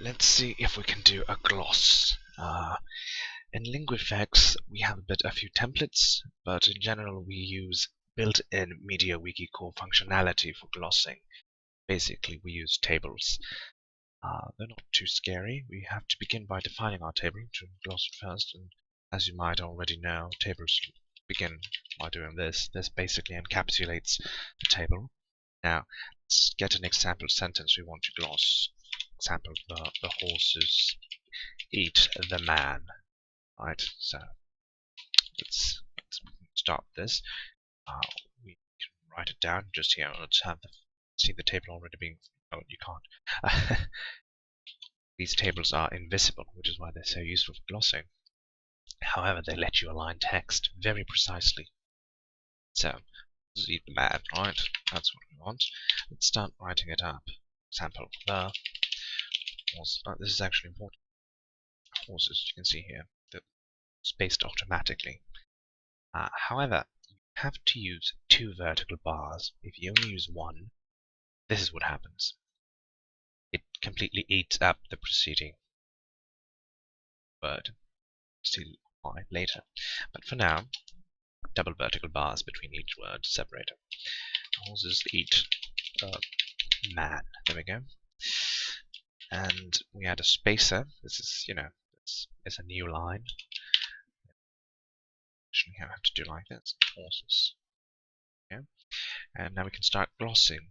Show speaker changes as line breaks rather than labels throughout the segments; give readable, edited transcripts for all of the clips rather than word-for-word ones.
let's see if we can do a gloss. In Linguifex, we have a few templates, but in general we use built-in MediaWiki core functionality for glossing. Basically, we use tables. They're not too scary. We have to begin by defining our table to gloss it first, and as you might already know, tables begin by doing this. This basically encapsulates the table. Now, let's get an example sentence we want to gloss. Example, the horses eat the man. Right, so let's start this. We can write it down just here. Let's see the table already being. Oh, you can't. These tables are invisible, which is why they're so useful for glossing. However, they let you align text very precisely. So, let's eat the man, right? That's what we want. Let's start writing it up. Example, the horse. This is actually important. Horses, you can see here, they're spaced automatically. However, you have to use 2 vertical bars. If you only use 1, this is what happens. It completely eats up the preceding word. See why later. But for now, double vertical bars between each word separator. Horses eat man. There we go. And we add a spacer. This is, this is a new line. Actually, I have to do like this. Horses. Okay. And now we can start glossing.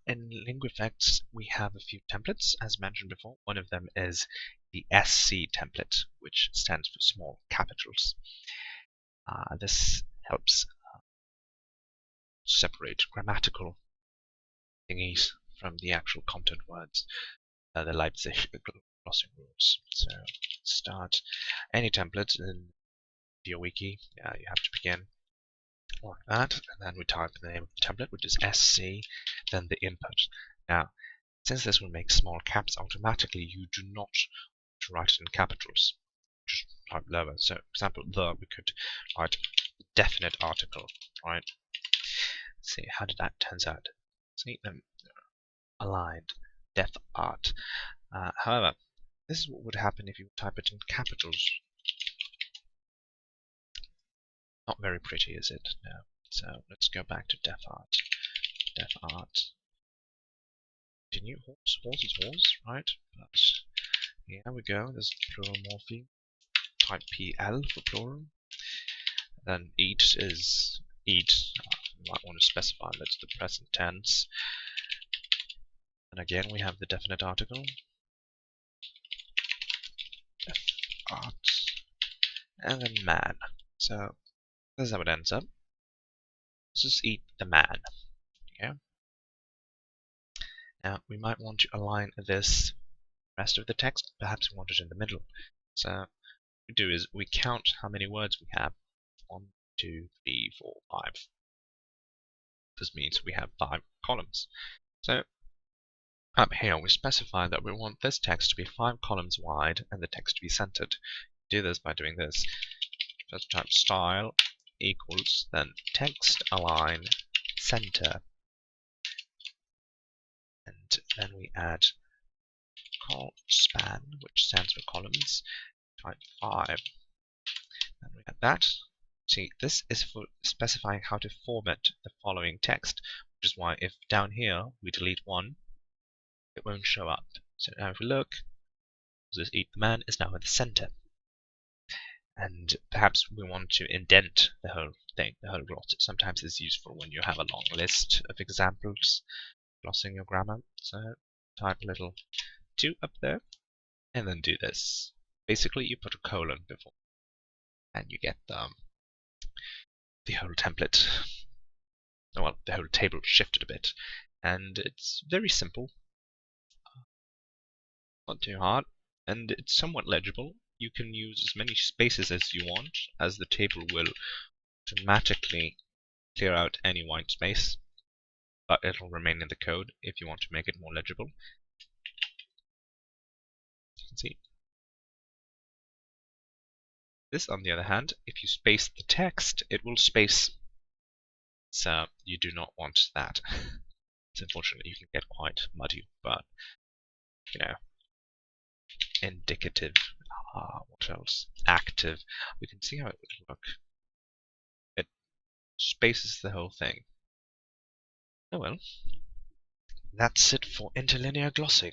In Linguifex, we have a few templates, as mentioned before. One of them is the SC template, which stands for small capitals. This helps separate grammatical thingies from the actual content words, the Leipzig glossing rules. So start any template in your wiki. You have to begin like that, and then we type the name of the template, which is SC, then the input. Now, since this will make small caps automatically, you do not write it in capitals. Just type lower. So, for example, we could write definite article, right? Let's see, how did that turn out? See them aligned, def art. However, this is what would happen if you type it in capitals. Not very pretty, is it? No. So let's go back to def art. Def art. Continue. Horse is horse, right? But here we go. There's plural morpheme. Type PL for plural. Then eat is eat. You might want to specify that's the present tense. And again, we have the definite article. Def art. And then man. So this is how it ends up. Let's just eat the man. Okay. Now we might want to align this rest of the text. Perhaps we want it in the middle. So what we do is we count how many words we have. 1, 2, 3, 4, 5. This means we have 5 columns. So up here we specify that we want this text to be 5 columns wide and the text to be centered. Do this by doing this. First type style equals then text align center, and then we add col span, which stands for columns, type 5. Then we add that. See, this is for specifying how to format the following text, which is why if down here we delete 1, it won't show up. So now if we look, this eat the man is now at the center. And perhaps we want to indent the whole thing, the whole gloss. Sometimes it's useful when you have a long list of examples glossing your grammar. So type a little 2 up there, and then do this. Basically, you put a colon before, and you get the whole template, well, the whole table shifted a bit. And it's very simple, not too hard, and it's somewhat legible. You can use as many spaces as you want, as the table will automatically clear out any white space, but it'll remain in the code if you want to make it more legible. You can see. This, on the other hand, if you space the text, it will space. So you do not want that. It's unfortunate, you can get quite muddy, but indicative. What else? Active. We can see how it would look. It spaces the whole thing. Oh well. That's it for interlinear glossing.